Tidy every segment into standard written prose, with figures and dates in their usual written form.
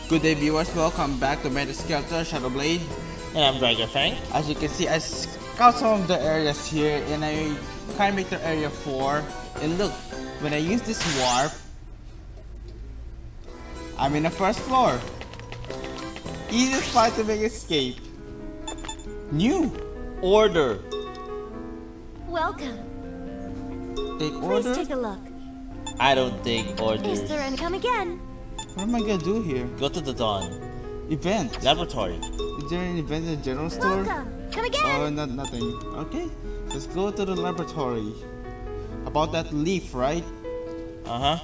Good day viewers, welcome back to my skelter Shadowblade. And I'm Dragon Fang. As you can see, I scout some of the areas here and I kind of make the area 4. And look, when I use this warp, I'm in the first floor. Easiest spot to make escape. New Order. Welcome. take Please order. take a look. I don't take orders. Is there any come again? What am I gonna do here? Go to the dawn. Event. Laboratory. Is there an event in the general store? Welcome. Come again. Oh, nothing. Okay, let's go to the laboratory. About that leaf, right? Uh-huh.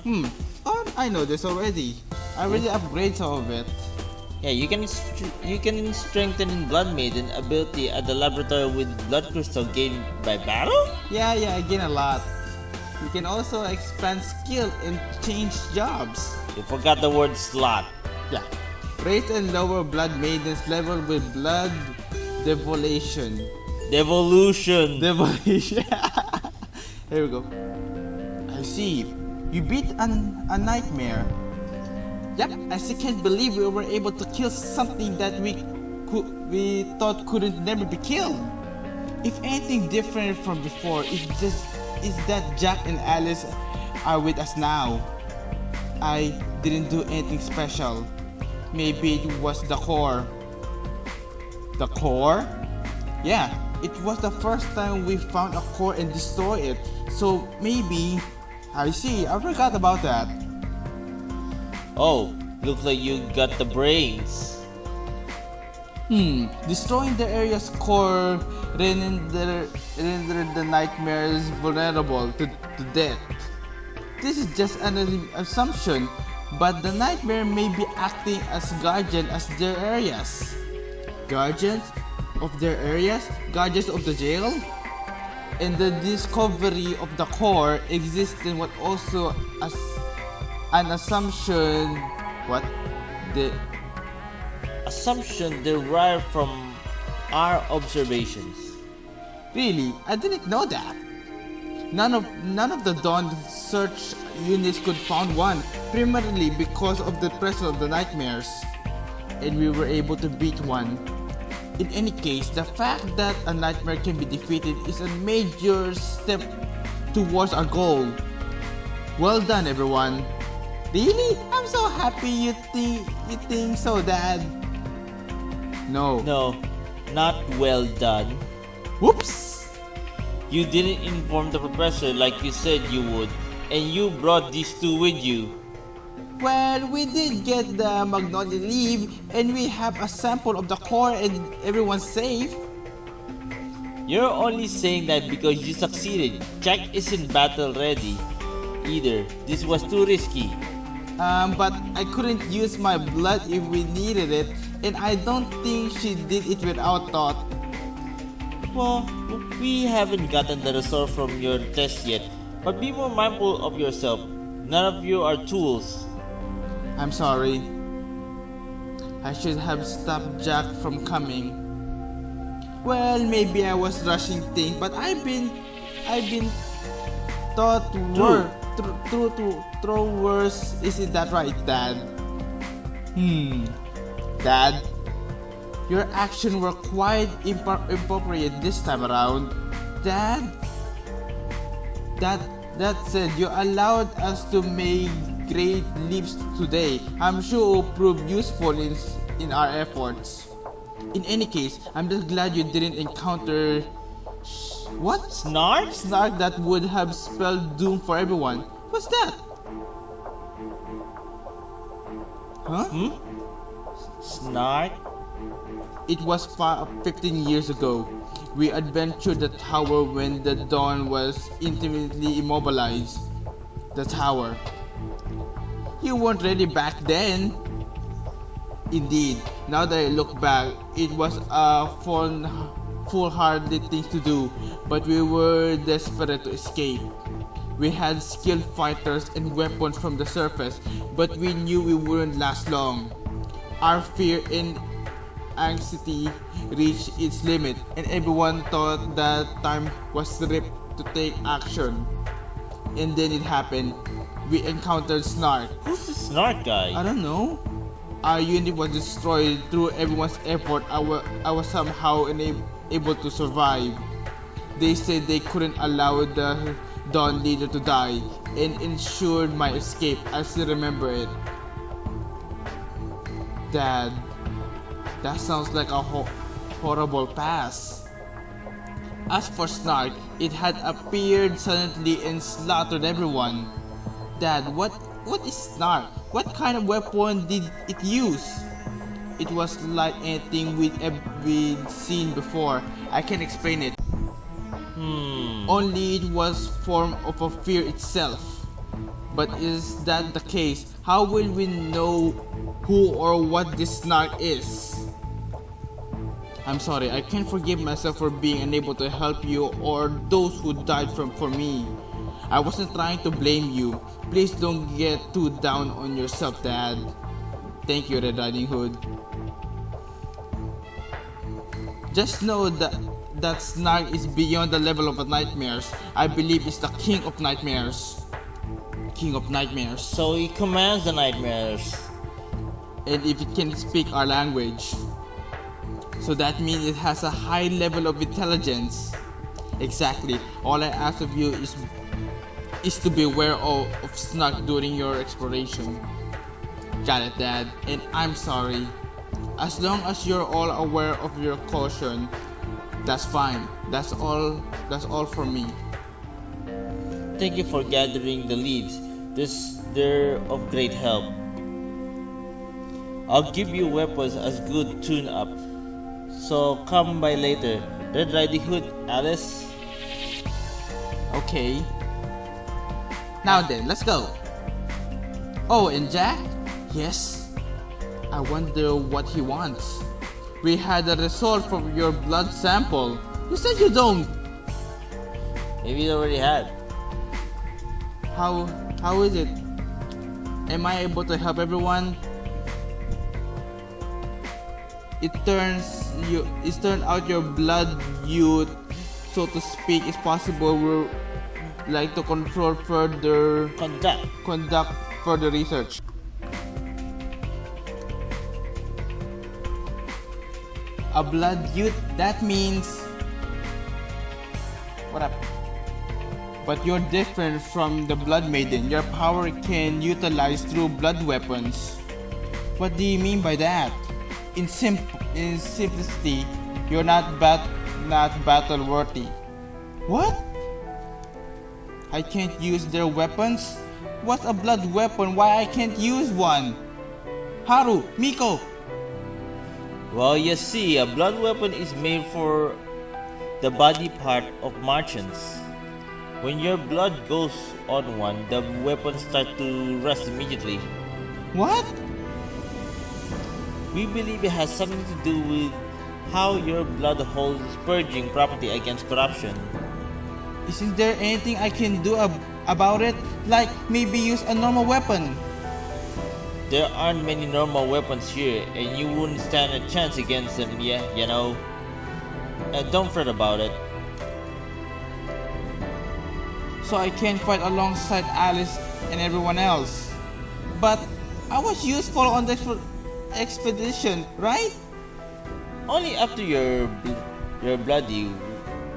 Oh, I know this already. I already upgrade some of it. Yeah, you can strengthen Blood Maiden ability at the laboratory with blood crystal gained by battle? Yeah, I gain a lot. You can also expand skill and change jobs. You forgot the word slot. Yeah. Raise and lower blood maidens level with blood devolution. Devolution. Devolution. Here we go. I see. You beat a nightmare. Yep, I still can't believe we were able to kill something that we thought couldn't never be killed. If anything different from before, is that Jack and Alice are with us now. I didn't do anything special. Maybe it was the core. The core? Yeah, it was the first time we found a core and destroyed it. So maybe, I see, I forgot about that. Oh, looks like you got the brains. Destroying the area's core rendered the nightmares vulnerable to death. This is just an assumption, but the nightmare may be acting as guardian as their areas. Guardians of their areas? Guardians of the jail? And the discovery of the core existing was also as an assumption. What? The Assumption derived from our observations. Really? I didn't know that. None of the Dawn search units could found one, primarily because of the presence of the nightmares. And we were able to beat one. In any case, the fact that a nightmare can be defeated is a major step towards our goal. Well done, everyone. Really? I'm so happy you think so, Dad. No. No, not well done. Whoops! You didn't inform the professor like you said you would, and you brought these two with you. Well, we did get the magnolia leaf, and we have a sample of the core, and everyone's safe. You're only saying that because you succeeded. Jack isn't battle ready either. This was too risky. But I couldn't use my blood if we needed it, and I don't think she did it without thought. Well, we haven't gotten the result from your test yet, but be more mindful of yourself. None of you are tools. I'm sorry. I should have stopped Jack from coming. Well, maybe I was rushing things, but I've been thought through worse. Isn't that right, Dad? Dad, your actions were quite inappropriate this time around. Dad, that said, you allowed us to make great leaps today. I'm sure it will prove useful in our efforts. In any case, I'm just glad you didn't encounter what? Snark? Snark that would have spelled doom for everyone. What's that? Huh? Snark? It was 15 years ago. We adventured the tower when the dawn was intimately immobilized. The tower. You weren't ready back then. Indeed, now that I look back, it was a foolhardy thing to do, but we were desperate to escape. We had skilled fighters and weapons from the surface, but we knew we wouldn't last long. Our fear and anxiety reached its limit, and everyone thought that time was ripe to take action. And then it happened. We encountered Snark. Who's the Snark guy? I don't know. our unit was destroyed through everyone's effort, I was somehow able to survive. They said they couldn't allow the Dawn leader to die and ensured my escape. I still remember it. Dad, that sounds like a horrible past. As for Snark, it had appeared suddenly and slaughtered everyone. Dad, what is Snark? What kind of weapon did it use? It was like anything we'd seen before. I can't explain it. Only it was form of a fear itself. But is that the case? How will we know who or what this Snark is? I'm sorry, I can't forgive myself for being unable to help you or those who died for me. I wasn't trying to blame you. Please don't get too down on yourself, Dad. Thank you, Red Riding Hood. Just know that Snark is beyond the level of nightmares. I believe it's the king of nightmares. King of nightmares. So he commands the nightmares. And if it can speak our language. So that means it has a high level of intelligence. Exactly. All I ask of you is to be aware of Snark during your exploration. Got it, Dad. And I'm sorry. As long as you're all aware of your caution, that's fine. That's all for me. Thank you for gathering the leads. They're of great help. I'll give you weapons as good tune-up. So come by later. Red Riding Hood, Alice. Okay. Now then, let's go. Oh, and Jack? Yes. I wonder what he wants. We had a result from your blood sample. You said you don't. Maybe you already had. How is it? Am I able to help everyone? It turned out your blood youth, so to speak, is possible. We're like to control further conduct further research. A blood youth, that means what up? But you're different from the Blood Maiden. Your power can utilize through blood weapons. What do you mean by that? In simplicity, you're not battle worthy. What? I can't use their weapons? What's a blood weapon? Why I can't use one? Haru, Miko. Well, you see, a blood weapon is made for the body part of merchants. When your blood goes on one, the weapons start to rust immediately. What? We believe it has something to do with how your blood holds purging property against corruption. Isn't there anything I can do about it? Like maybe use a normal weapon? There aren't many normal weapons here, and you wouldn't stand a chance against them, you know. Don't fret about it. So I can fight alongside Alice and everyone else. But I was useful on the expedition, right? Only after your bloody.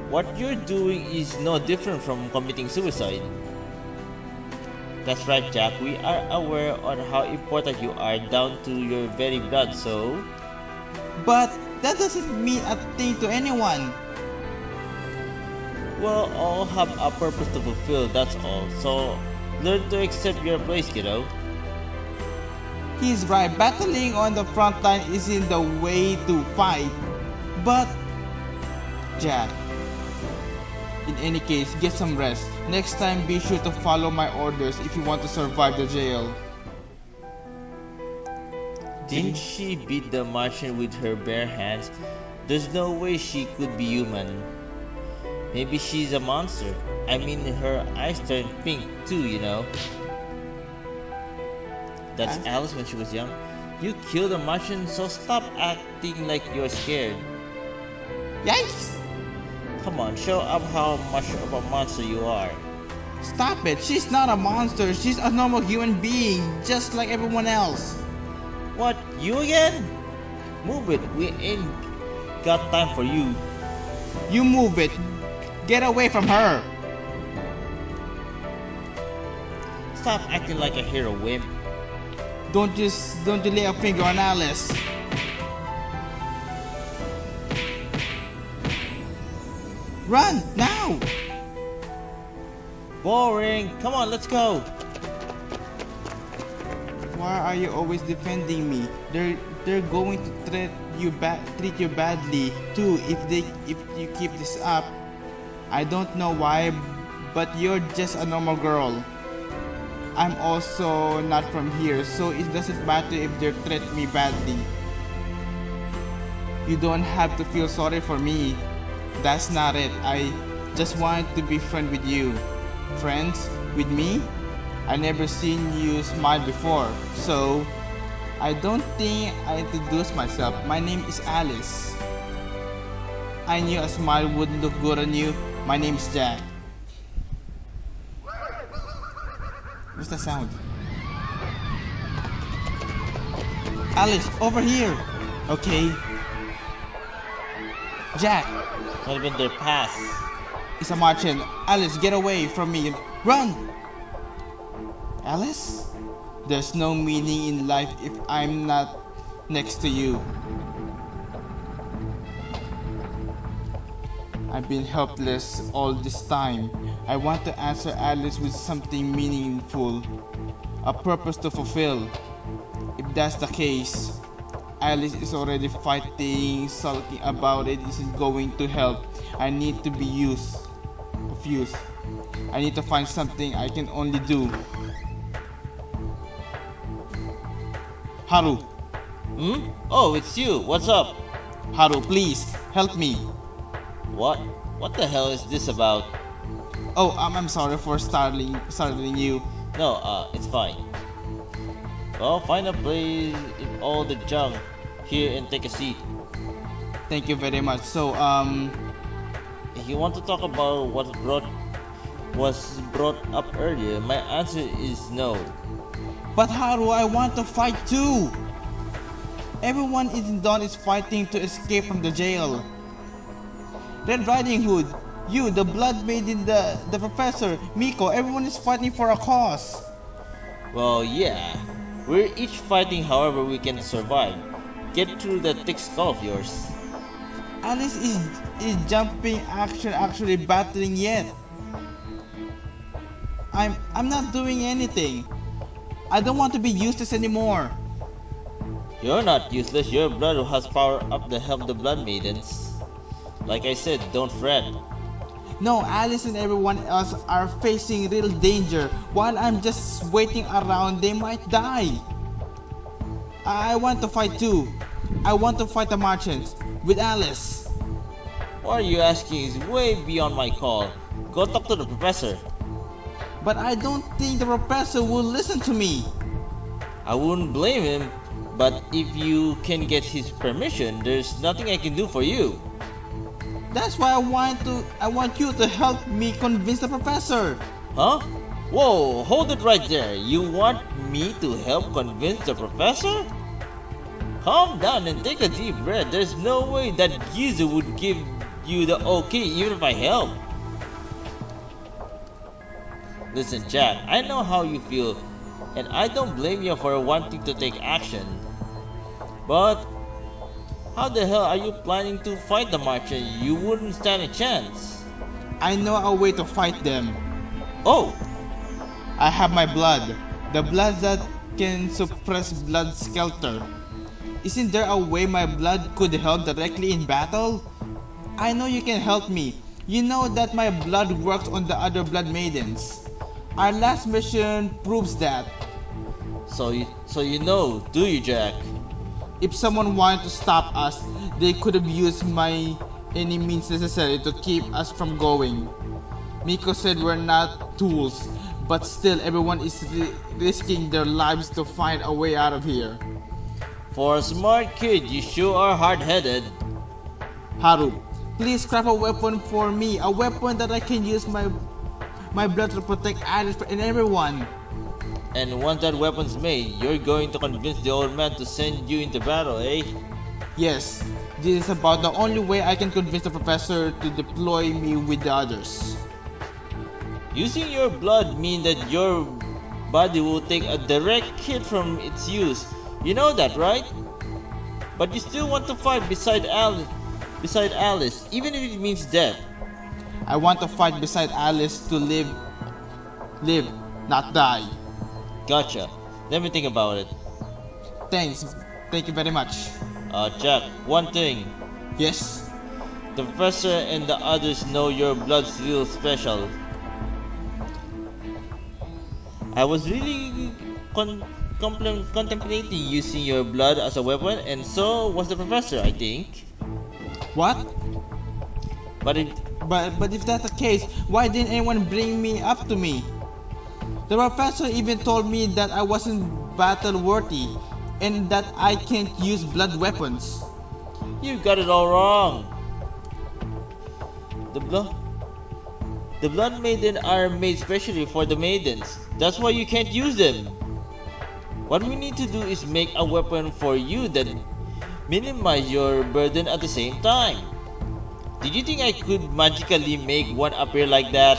What you're doing is no different from committing suicide. That's right, Jack. We are aware on how important you are down to your very blood, so... But that doesn't mean a thing to anyone. Well, all have a purpose to fulfill, that's all. So, learn to accept your place, kiddo. He's right. Battling on the front line isn't the way to fight. But... Jack... In any case, get some rest. Next time, be sure to follow my orders if you want to survive the jail. Didn't she beat the Martian with her bare hands? There's no way she could be human. Maybe she's a monster. I mean, her eyes turned pink too, you know. That's Alice when she was young. You killed a Martian, so stop acting like you're scared. Yikes! Come on, show up how much of a monster you are. Stop it! She's not a monster. She's a normal human being, just like everyone else. What, you again? Move it, we ain't got time for you. You move it. Get away from her. Stop acting like a hero, wimp. Don't you lay a finger on Alice. Run now. Boring. Come on, let's go. Why are you always defending me? They're going to treat you badly too if you keep this up. I don't know why, but you're just a normal girl. I'm also not from here, so it doesn't matter if they treat me badly. You don't have to feel sorry for me. That's not it. I just wanted to be friends with you. Friends with me? I never seen you smile before, so I don't think I introduced myself. My name is Alice. I knew a smile wouldn't look good on you. My name is Jack. What's that sound? Alice, over here! Okay. Jack, Not even their past. it's a Martian. Alice, get away from me. Run! Alice? There's no meaning in life if I'm not next to you. I've been helpless all this time. I want to answer Alice with something meaningful, a purpose to fulfill. If that's the case, Alice is already fighting, sulking about it isn't going to help. I need to be of use. I need to find something I can only do. Haru, Hmm? Oh, it's you. What's up? Haru, please help me. What? What the hell is this about? Oh, I'm sorry for startling you. No, it's fine. Well, find a place in all the junk here and take a seat. Thank you very much. So, If you want to talk about what was brought up earlier, my answer is no. but Haru, I want to fight too. Everyone in Dawn is fighting to escape from the jail. Red Riding Hood, you, the Blood Maiden, the Professor, Miko, everyone is fighting for a cause. Well, yeah. We're each fighting however we can survive. Get through that thick skull of yours. Alice is jumping action actually battling yet. I'm not doing anything. I don't want to be useless anymore. You're not useless. Your blood has power up to help the Blood Maidens. Like I said, don't fret. No, Alice and everyone else are facing real danger. While I'm just waiting around, they might die. I want to fight too. I want to fight the Martians with Alice. What are you asking is way beyond my call. Go talk to the professor. But I don't think the professor will listen to me. I wouldn't blame him, but if you can get his permission, there's nothing I can do for you. That's why I want you to help me convince the professor. Huh? Whoa, hold it right there. You want me to help convince the professor? Calm down and take a deep breath. There's no way that Gizu would give you the okay even if I help. Listen, Jack, I know how you feel, and I don't blame you for wanting to take action. But how the hell are you planning to fight the Martian? You wouldn't stand a chance. I know a way to fight them. Oh, I have my blood. The blood that can suppress blood skelter. Isn't there a way my blood could help directly in battle? I know you can help me. You know that my blood works on the other Blood Maidens. Our last mission proves that. so you know, do you, Jack? If someone wanted to stop us, they could have used any means necessary to keep us from going. Miko said we're not tools, but still everyone is risking their lives to find a way out of here. For a smart kid, you sure are hard-headed. Haru, please craft a weapon for me, a weapon that I can use my blood to protect Alice and everyone. And once that weapon's made, you're going to convince the old man to send you into battle, eh? Yes, this is about the only way I can convince the professor to deploy me with the others. Using your blood means that your body will take a direct hit from its use. You know that, right? But you still want to fight beside Alice, even if it means death. I want to fight beside Alice to live, not die. Gotcha. Let me think about it. Thanks, thank you very much. Jack, one thing. Yes, The professor and the others know your blood's real special. I was really contemplating using your blood as a weapon, and so was the professor, I think. what? But But if that's the case, why didn't anyone bring me up to me? The professor even told me that I wasn't battle worthy and that I can't use blood weapons. you got it all wrong. The blood maiden are made specially for the maidens. That's why you can't use them. What we need to do is make a weapon for you that minimize your burden at the same time. Did you think I could magically make one appear like that?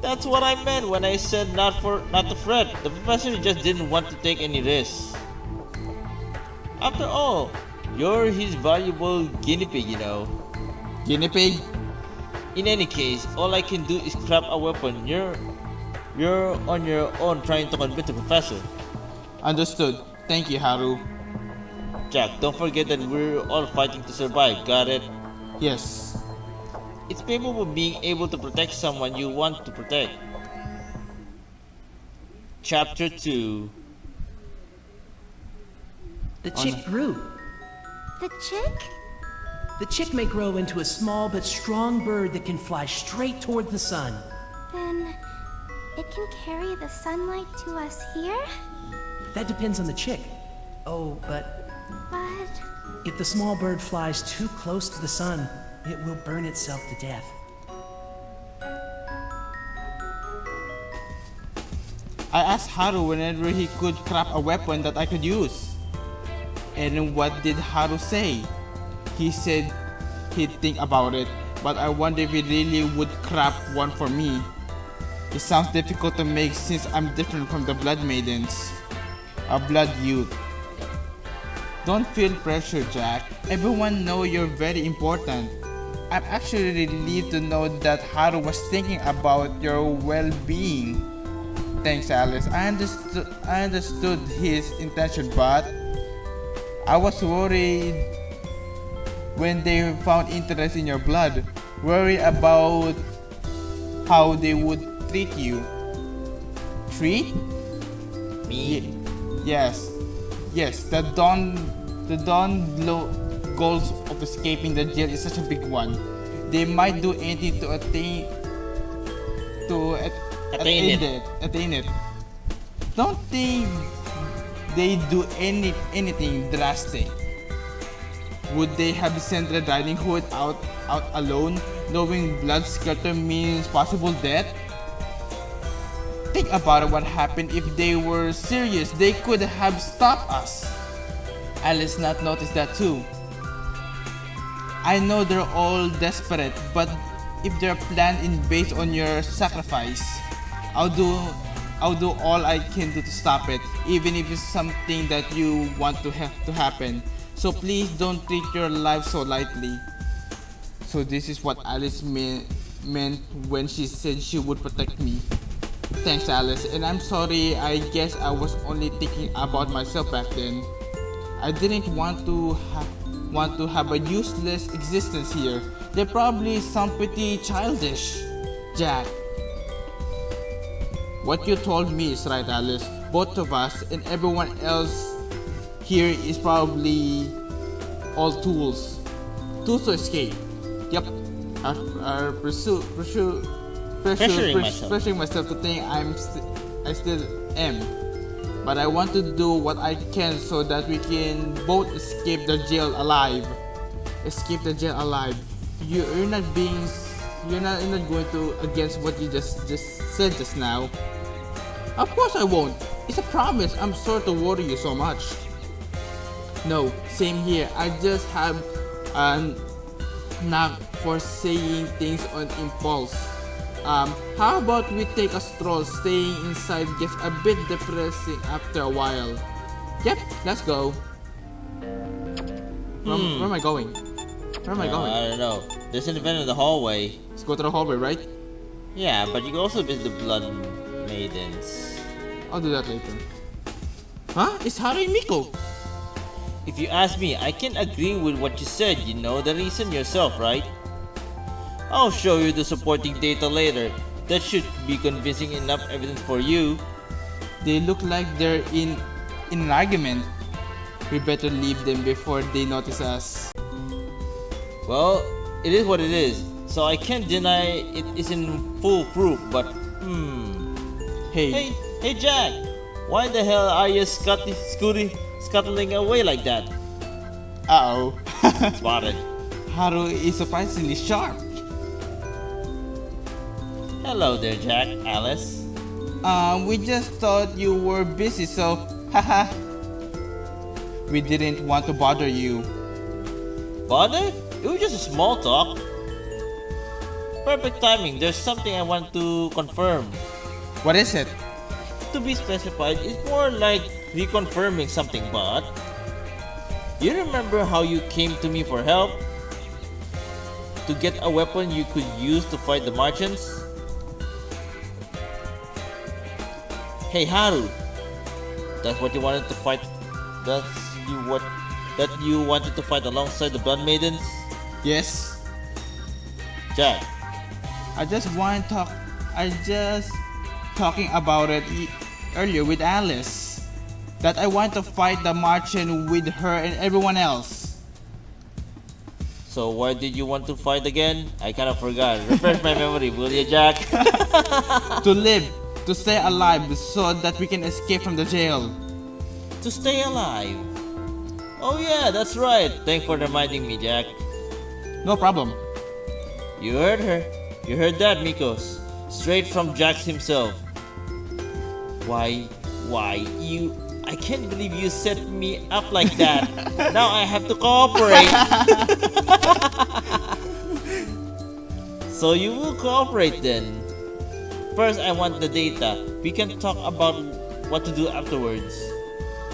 That's what I meant when I said not to fret. The professor just didn't want to take any risks. After all, you're his valuable guinea pig, you know. Guinea pig? In any case, all I can do is craft a weapon. You're on your own trying to convince the professor. Understood. Thank you, Haru. Jack, don't forget that we're all fighting to survive, got it? Yes. It's capable of being able to protect someone you want to protect. Chapter 2. The chick grew. The chick? The chick may grow into a small but strong bird that can fly straight toward the sun. Then it can carry the sunlight to us here? That depends on the chick. Oh, but But if the small bird flies too close to the sun, it will burn itself to death. I asked Haru whenever he could craft a weapon that I could use. And what did Haru say? He said he'd think about it, but I wonder if he really would craft one for me. It sounds difficult to make since I'm different from the Blood Maidens. A Blood Youth. Don't feel pressure, Jack. Everyone knows you're very important. I'm actually relieved to know that Haru was thinking about your well-being. Thanks, Alice. I understood his intention, but I was worried when they found interest in your blood. Worried about how they would treat you. Treat? Me? Yes. The goals of escaping the jail is such a big one. They might do anything to attain it. Don't think they do anything drastic. Would they have sent Red Riding Hood out alone, knowing blood skelter means possible death? Think about what happened if they were serious. They could have stopped us. Alice not noticed that too. I know they're all desperate, but if their plan is based on your sacrifice, I'll do all I can do to stop it, even if it's something that you want to have to happen. So please don't treat your life so lightly. So this is what Alice meant when she said she would protect me. Thanks, Alice, and I'm sorry. I guess I was only thinking about myself back then. I didn't want to have a useless existence here. They're probably some pretty childish. Jack. What you told me is right, Alice. Both of us and everyone else here is probably all tools to escape. Yep. Are pressuring myself to think I still am. But I want to do what I can so that we can both escape the jail alive. You're not being you're not going to against what you just said just now. Of course I won't. It's a promise. I'm sorry to worry you so much. No, same here. I just have a knack for saying things on impulse. How about we take a stroll? Staying inside gets a bit depressing after a while. Yep, let's go. Where am I going? Where am I going? I don't know. There's an event in the hallway. Let's go to the hallway, right? Yeah, but you can also visit the Blood Maidens. I'll do that later. Huh? It's Haru and Miko. If you ask me, I can agree with what you said. You know the reason yourself, right? I'll show you the supporting data later. That should be convincing enough evidence for you. They look like they're in an argument. We better leave them before they notice us. Well, it is what it is. So I can't deny it isn't foolproof, but Hey, Hey Jack! Why the hell are you scuttling away like that? uh-oh. Spotted. Haru is surprisingly sharp. Hello there, Jack. Alice. We just thought you were busy, so haha. We didn't want to bother you. Bother? It was just a small talk. Perfect timing. There's something I want to confirm. What is it? To be specified, it's more like reconfirming something, but you remember how you came to me for help? To get a weapon you could use to fight the Martians? Hey Haru, that's what you wanted to fight. That you wanted to fight alongside the Blood Maidens? Yes. Jack, I just talking about it earlier with Alice. That I want to fight the Martian with her and everyone else. so why did you want to fight again? I kind of forgot. Refresh my memory, will you, Jack? To live, to stay alive so that we can escape from the jail. To stay alive. Oh yeah, that's right. Thanks for reminding me, Jack. No problem. You heard her. You heard that, Mikos. Straight from Jax himself. Why, you... I can't believe you set me up like that. Now I have to cooperate. So you will cooperate then. First, I want the data. We can talk about what to do afterwards.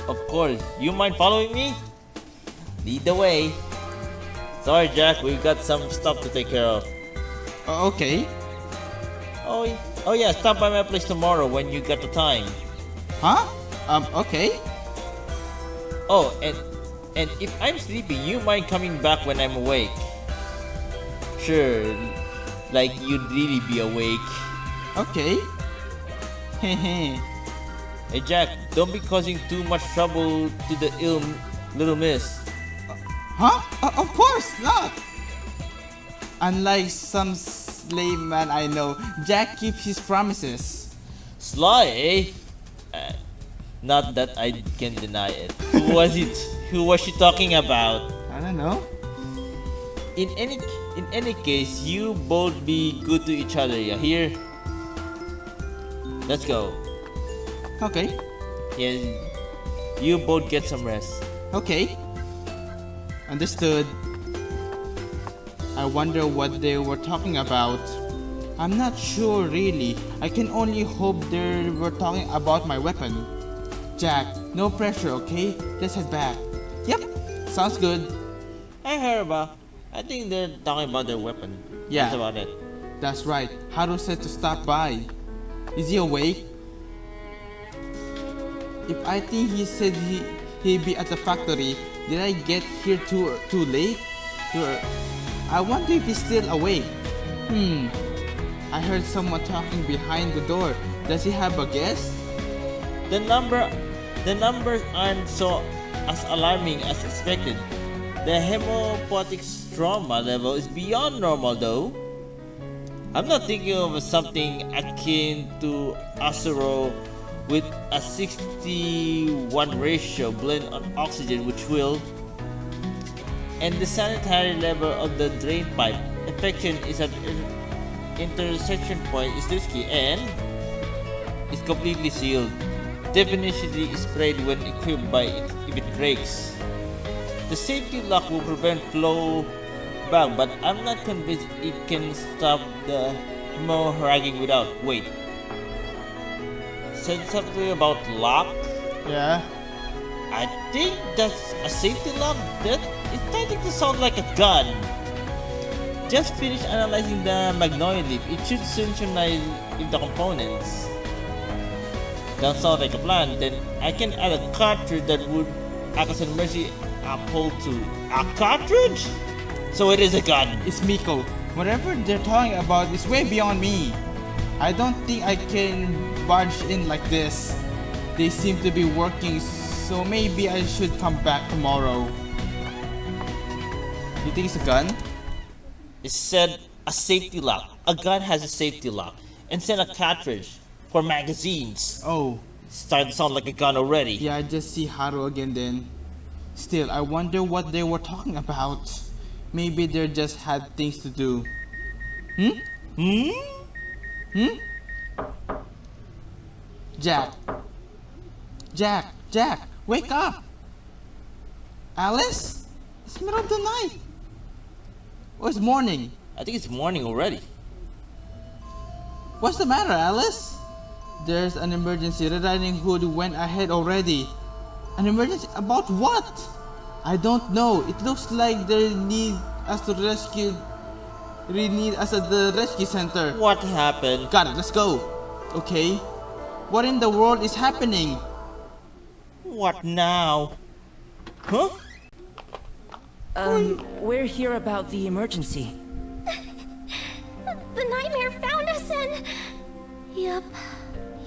Of course. You mind following me? Lead the way. Sorry, Jack. We've got some stuff to take care of. Okay. Oh yeah, stop by my place tomorrow when you get the time. Huh? Okay. Oh, and if I'm sleepy, you mind coming back when I'm awake? Sure, like you'd really be awake. Okay. Hehe. Hey Jack, don't be causing too much trouble to the little miss. Huh? Of course not. Unlike some slave man I know, Jack keeps his promises. Sly, eh? Not that I can deny it. Who was it? Who was she talking about? I don't know. In any case, you both be good to each other, you hear? Let's go. Okay. Yes, you both get some rest. Okay. Understood. I wonder what they were talking about. I'm not sure really. I can only hope they were talking about my weapon. Jack, no pressure, okay? Let's head back. Yep, sounds good. Hey Herba, I think they're talking about their weapon. Yeah. That's about it. That's right. Haru said to stop by. Is he awake? If I think he said he'd be at the factory, did I get here too late? I wonder if he's still awake. I heard someone talking behind the door. Does he have a guest? The numbers aren't so as alarming as expected. The hemopoietic stroma level is beyond normal though. I'm not thinking of something akin to Asuro with a 60-1 ratio blend on oxygen which will, and the sanitary level of the drain pipe infection is at intersection point is risky and is completely sealed. Definitively sprayed when equipped by it if it breaks. The safety lock will prevent flow back, but I'm not convinced it can stop the hemorrhaging without. Wait. Said something about lock? Yeah. I think that's a safety lock. That it technically sounds like a gun. Just finished analyzing the magnolia leaf. It should synchronize with the components. That sounds like a plan. Then I can add a cartridge that would act as an emergency apple to a cartridge. So it is a gun. It's Miko. Whatever they're talking about is way beyond me. I don't think I can barge in like this. They seem to be working, so maybe I should come back tomorrow. You think it's a gun? It said a safety lock. A gun has a safety lock. And sent a cartridge for magazines. Oh, It's starting to sound like a gun already. yeah, I just see Haru again then. Still, I wonder what they were talking about. Maybe they just had things to do. Jack. Jack, wake up! Alice? It's middle of the night. Oh, it's morning. I think it's morning already. What's the matter, Alice? There's an emergency. Red Riding Hood went ahead already. An emergency? About what? I don't know. It looks like they need us to rescue. They need us at the rescue center. What happened? Got it. Let's go. Okay. What in the world is happening? What now? Huh? We're here about the emergency. The nightmare found us and... Yup.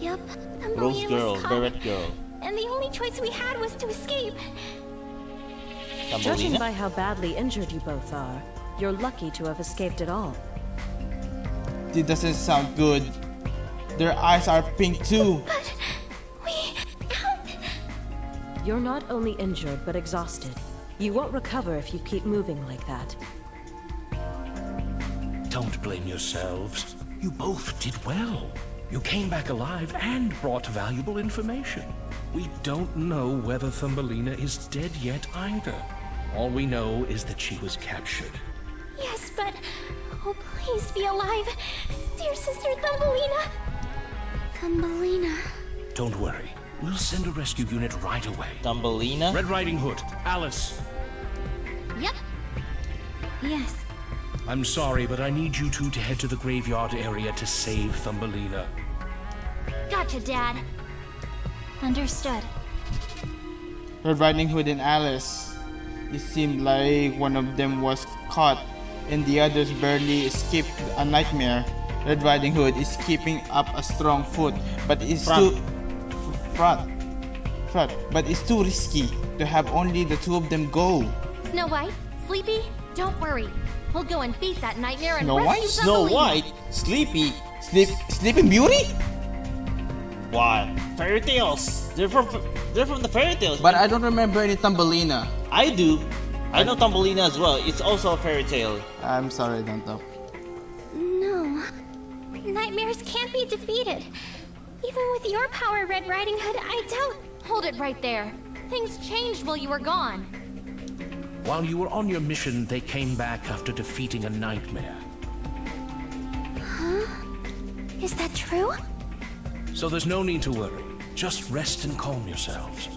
Rose Thumbelina girl, was caught. beret girl. And the only choice we had was to escape. Judging Thumbelina? by how badly injured you both are, you're lucky to have escaped at all. It doesn't sound good. Their eyes are pink too. But we... You're not only injured, but exhausted. You won't recover if you keep moving like that. Don't blame yourselves. You both did well. You came back alive and brought valuable information. We don't know whether Thumbelina is dead yet either. All we know is that she was captured. Yes, but... Oh, please be alive. Dear Sister Thumbelina. Thumbelina. Don't worry. We'll send a rescue unit right away. Thumbelina? Red Riding Hood, Alice. Yep. Yes. I'm sorry, but I need you two to head to the graveyard area to save Thumbelina. Gotcha, Dad. Understood. Red Riding Hood and Alice. It seemed like one of them was caught and the others barely escaped a nightmare. Red Riding Hood is keeping up a strong foot, but it's but it's too risky to have only the two of them go. Snow White, Sleepy, don't worry. We'll go and beat that nightmare and Snow rescue White? Snow Thumbelina. White? Sleepy? Sleeping Beauty? What? Fairy tales? They're from the fairy tales. But I don't remember any Thumbelina. I do. I know Thumbelina as well. It's also a fairy tale. I'm sorry, I don't know. No. Nightmares can't be defeated. Even with your power, Red Riding Hood, I doubt... Hold it right there. Things changed while you were gone. While you were on your mission, they came back after defeating a nightmare. Is that true? So there's no need to worry. Just rest and calm yourselves.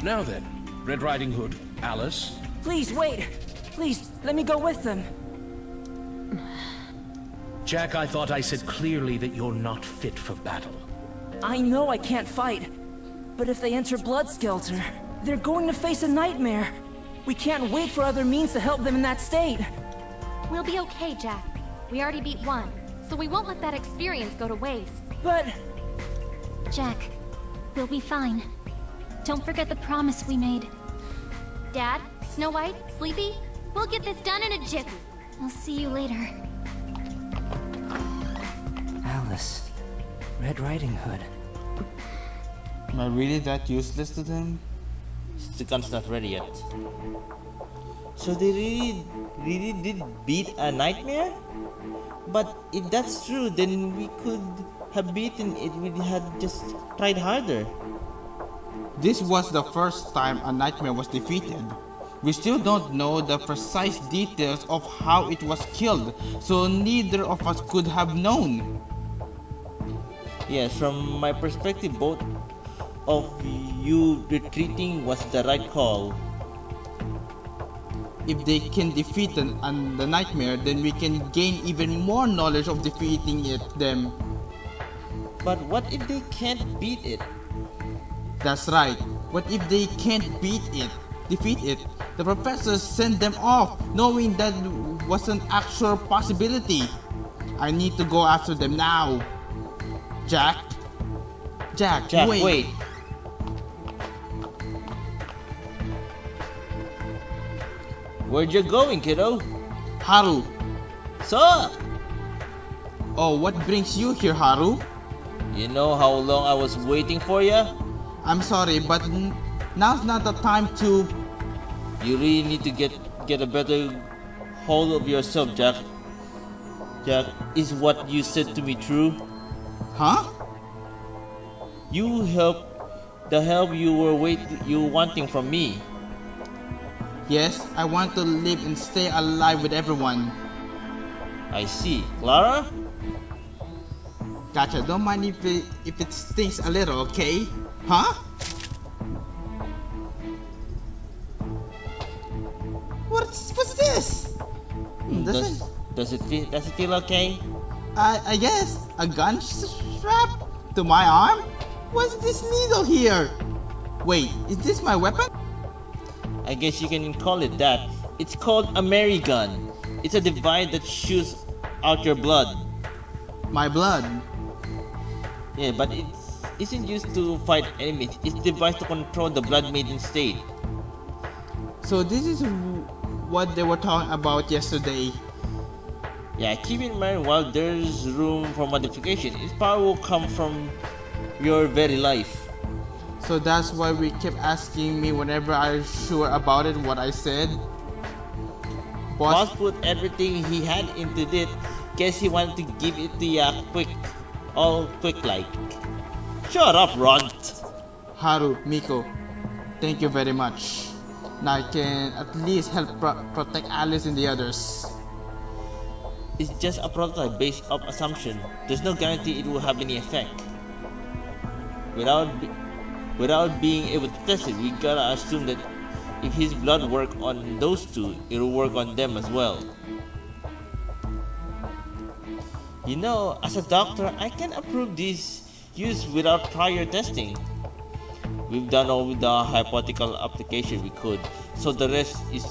Now then, Red Riding Hood, Alice. Please, wait! Please, let me go with them. Jack, I thought I said clearly that you're not fit for battle. I know I can't fight, but if they enter Blood Skelter, they're going to face a nightmare. We can't wait for other means to help them in that state. We'll be okay, Jack. We already beat one, so we won't let that experience go to waste. But... Jack, we'll be fine. Don't forget the promise we made. Dad, Snow White, Sleepy, we'll get this done in a jiffy. I'll see you later. Alice, Red Riding Hood. Am I really that useless to them? The gun's not ready yet. So they really did beat a nightmare? But if that's true, then we could have beaten it if we had just tried harder. This was the first time a nightmare was defeated. We still don't know the precise details of how it was killed, so neither of us could have known. Yes, from my perspective, both of you retreating was the right call. If they can defeat the nightmare, then we can gain even more knowledge of defeating them. But what if they can't beat it? That's right. What if they can't defeat it? The professors sent them off, knowing that was an actual possibility. I need to go after them now. Jack, Wait. Where'd you going, kiddo? Haru. So, Oh, what brings you here, Haru? you know how long I was waiting for you? I'm sorry, but now's not the time to... You really need to get a better hold of yourself, Jack. Jack, is what you said to me true? Huh? You the help you were wanting from me. Yes, I want to live and stay alive with everyone. I see. Clara? Gotcha, don't mind if it stings a little, okay? Huh? What's this? Does it feel okay? I guess a gun strap to my arm? What's this needle here? Wait, is this my weapon? I guess you can call it that. It's called a Mary gun. It's a device that shoots out your blood. My blood. Yeah, but it isn't used to fight enemies. It's devised to control the blood maiden state. So this is what they were talking about yesterday. Yeah, keep in mind while there's room for modification, its power will come from your very life. So that's why we kept asking me whenever I'm sure about it what I said. Boss put everything he had into it. Guess he wanted to give it to you quick like. Shut up, Runt. Haru, Miko, thank you very much. Now I can at least help protect Alice and the others. It's just a prototype based off assumption. There's no guarantee it will have any effect. Without being able to test it, we gotta assume that if his blood worked on those two, it'll work on them as well. You know, as a doctor, I can approve this use without prior testing. We've done all the hypothetical application we could, so the rest is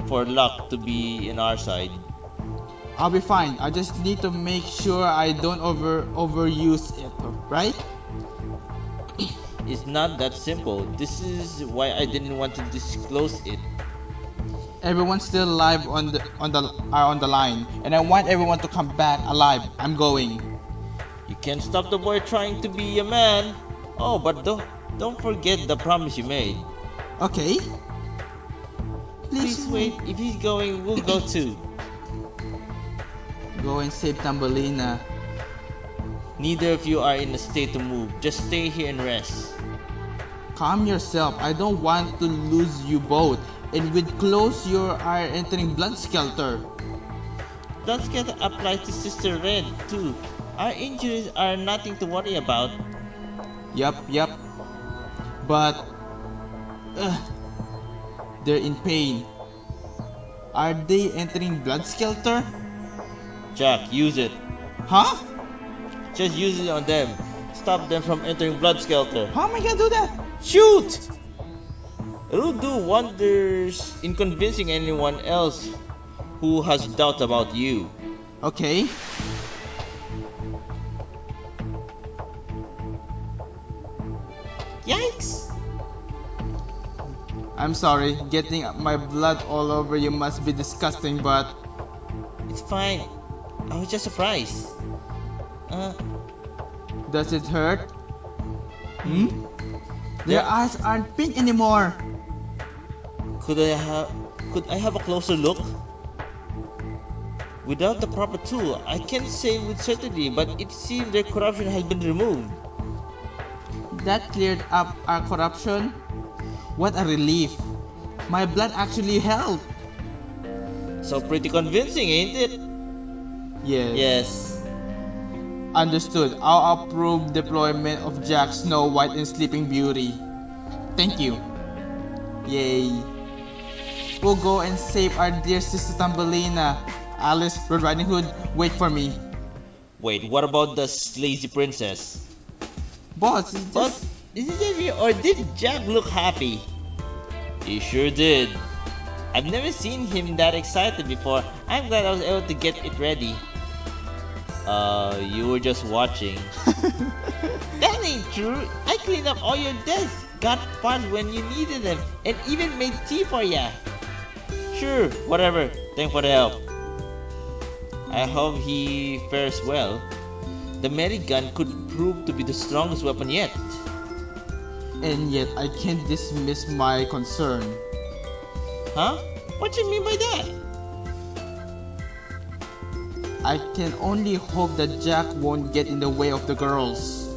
for luck to be in our side. I'll be fine. I just need to make sure I don't overuse it, right? It's not that simple. This is why I didn't want to disclose it. Everyone's still alive on the line, and I want everyone to come back alive. I'm going. You can't stop the boy trying to be a man. Oh, but don't forget the promise you made. Okay. Please wait. If he's going, we'll go too. Go and save Thumbelina. Neither of you are in a state to move. Just stay here and rest. Calm yourself. I don't want to lose you both. And with close, you are entering blood skelter. Blood skelter applies to Sister Red too. Our injuries are nothing to worry about. Yup. But they're in pain. Are they entering blood skelter? Jack, use it. Huh? Just use it on them. Stop them from entering blood skelter. How am I gonna do that? Shoot! It'll do wonders in convincing anyone else who has doubt about you. Okay. Yikes! I'm sorry, getting my blood all over you must be disgusting, but It's fine. I was just surprised. does it hurt? Their eyes aren't pink anymore. Could Could I have a closer look? Without the proper tool, I can't say with certainty, but it seems their corruption has been removed. That cleared up our corruption? What a relief. My blood actually helped. So pretty convincing, ain't it? Yes. Yes. Understood. I'll approve deployment of Jack, Snow White, and Sleeping Beauty. Thank you. Yay. We'll go and save our dear sister Thumbelina. Alice, Red Riding Hood, wait for me. Wait, what about the lazy princess? Boss, it's But just... is it real or did Jack look happy? He sure did. I've never seen him that excited before. I'm glad I was able to get it ready. You were just watching. That ain't true. I cleaned up all your desks, got parts when you needed them, and even made tea for ya. Sure, whatever. Thanks for the help. I hope he fares well. The Mary gun could prove to be the strongest weapon yet. And yet I can't dismiss my concern. Huh? What you mean by that? I can only hope that Jack won't get in the way of the girls.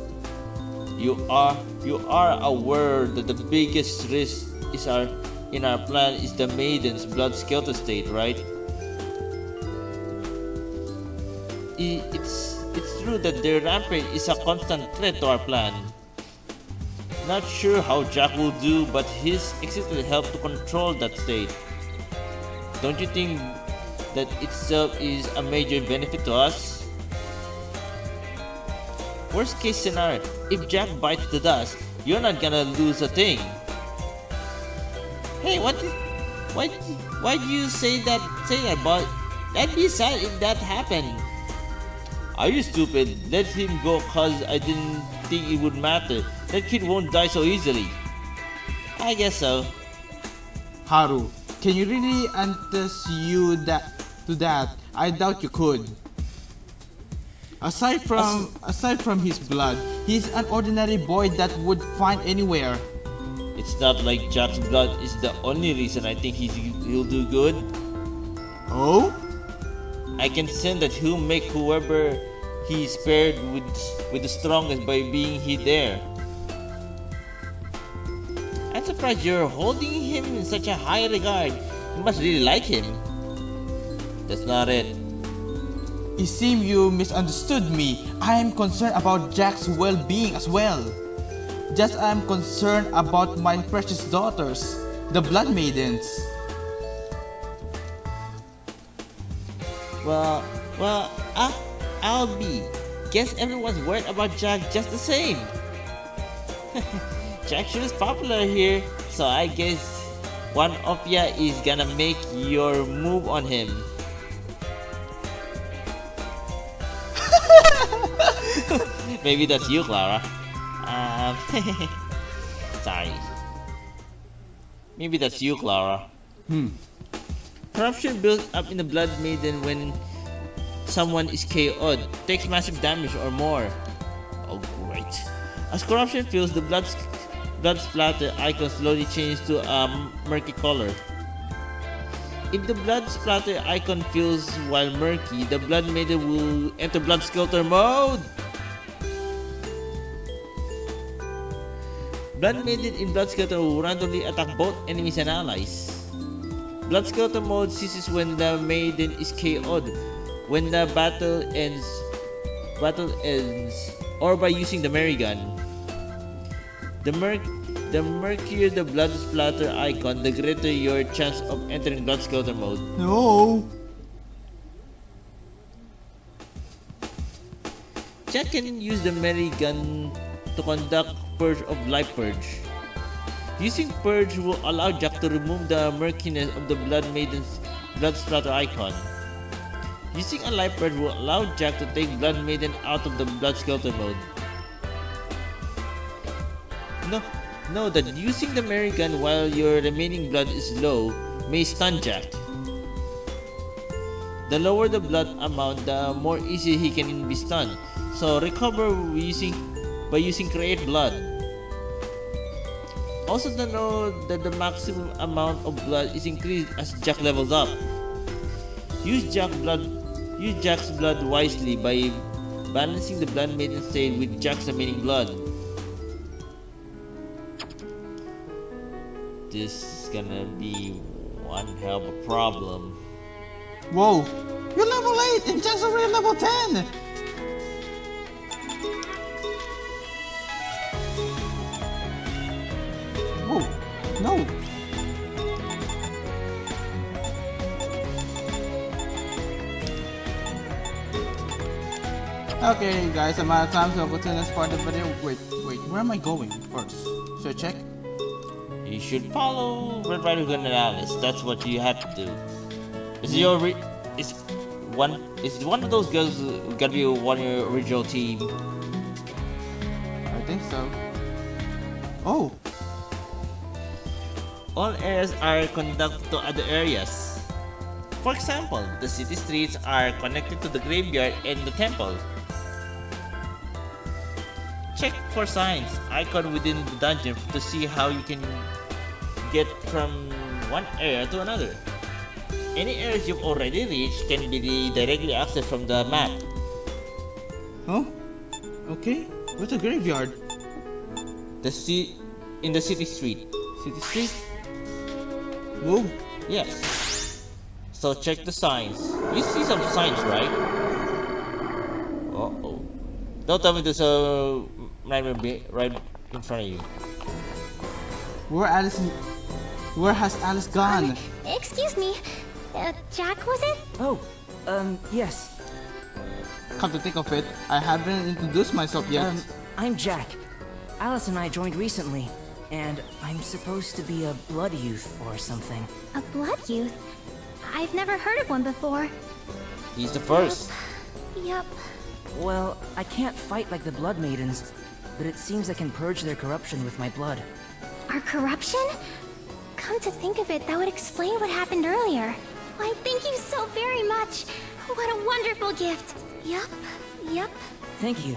You are aware that the biggest risk in our plan is the maiden's blood skelter state, right? It's true that their rampage is a constant threat to our plan. Not sure how Jack will do, but his existence help to control that state. Don't you think that itself is a major benefit to us? Worst case scenario, if Jack bites the dust, you're not gonna lose a thing. Hey, why do you say that, but that'd be sad if that happened. Are you stupid? Let him go cause I didn't think it would matter. That kid won't die so easily. I guess so. Haru, can you really attest to that? I doubt you could. Aside from his blood, he's an ordinary boy that would find anywhere. It's not like Jack's blood is the only reason I think he'll do good. Oh? I can sense that he'll make whoever he is paired with the strongest by being there. I'm surprised you're holding him in such a high regard. You must really like him. That's not it. It seems you misunderstood me. I am concerned about Jack's well-being as well. Just I am concerned about my precious daughters, the Blood Maidens. Well, I'll be. Guess everyone's worried about Jack just the same. Jack sure is popular here, so I guess one of ya is gonna make your move on him. Maybe that's you, Clara. Sorry. Maybe that's you, Clara. Corruption builds up in the Blood Maiden when someone is KO'd, takes massive damage or more. Oh great. As corruption fills, the blood splatter icon slowly changes to a murky color. If the blood splatter icon fills while murky, the Blood Maiden will enter blood skelter mode. Blood Maiden in blood skelter will randomly attack both enemies and allies. Blood skelter mode ceases when the Maiden is KO'd, when the battle ends, or by using the Mary gun. The murkier the blood splatter icon, the greater your chance of entering blood skelter mode. No. Jack can use the Mary gun to conduct Purge of Life Purge. Using Purge will allow Jack to remove the murkiness of the Blood Maiden's blood splatter icon. Using a Life Purge will allow Jack to take Blood Maiden out of the blood skelter mode. Know that using the Mary gun while your remaining blood is low may stun Jack. The lower the blood amount, the more easy he can be stunned. So recover by using Create Blood. Also to know that the maximum amount of blood is increased as Jack levels up. Use Jack's blood wisely by balancing the blood maiden state with Jack's remaining blood. This is gonna be one hell of a problem. Whoa! You're level 8 and Jack's already level 10! Whoa! No! Okay guys, I'm out of time, so I'll go to the next part of the video. Wait, where am I going first? Should I check? You should follow Red Riding Hood and Alice. That's what you have to do. Is one of those girls gonna be one of your original team? I think so. Oh! All areas are connected to other areas. For example, the city streets are connected to the graveyard and the temple. Check for signs icon within the dungeon to see how you can get from one area to another. Any areas you've already reached can be directly accessed from the map. Huh? Okay. Where's the graveyard? In the city street. City street? Whoa. Yes. So check the signs. You see some signs, right? Uh-oh. Don't tell me there's a nightmare right in front of you. Where has Alice gone? Excuse me. Jack, was it? Oh, yes. Come to think of it, I haven't introduced myself yet. I'm Jack. Alice and I joined recently, and I'm supposed to be a blood youth or something. A blood youth? I've never heard of one before. He's the first. Yup. Well, I can't fight like the Blood Maidens, but it seems I can purge their corruption with my blood. Our corruption? Come to think of it, that would explain what happened earlier. Why, thank you so very much. What a wonderful gift. Yup. Thank you.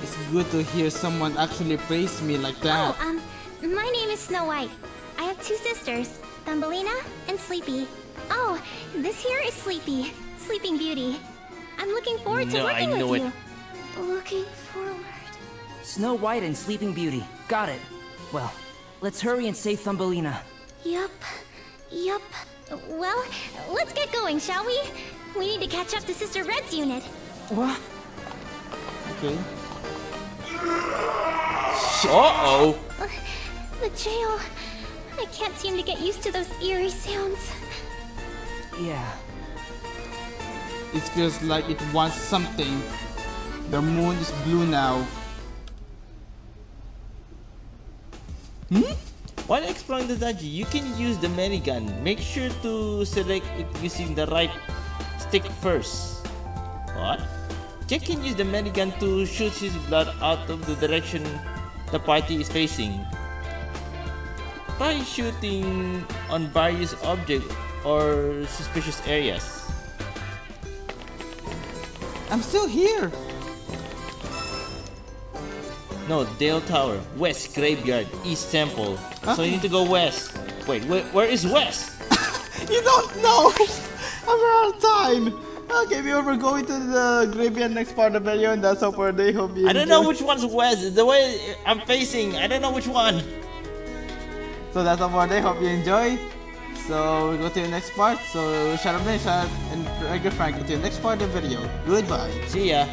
It's good to hear someone actually praise me like that. Oh, my name is Snow White. I have two sisters, Thumbelina and Sleepy. Oh, this here is Sleepy, Sleeping Beauty. I'm looking forward to working with you. Looking forward. Snow White and Sleeping Beauty. Got it. Well, let's hurry and save Thumbelina. Yup. Well, let's get going, shall we? We need to catch up to Sister Red's unit. What? Okay. Uh-oh. The jail. I can't seem to get used to those eerie sounds. Yeah. It feels like it wants something. The moon is blue now. While exploring the dungeon, you can use the minigun. Make sure to select it using the right stick first. What? Jack can use the minigun to shoot his blood out of the direction the party is facing. Try shooting on various objects or suspicious areas. I'm still here. No, Dale Tower, West Graveyard, East Temple. So Okay. you need to go west. Wait, where is west? You don't know. I'm out of time. Okay, we're going to the graveyard next part of the video, and that's all for today. Hope you I don't know enjoyed. which one's west. The way I'm facing, I don't know which one. So that's all for today. Hope you enjoy. So we'll go to the next part. So shout out and Frank to the next part of the video. Goodbye. See ya.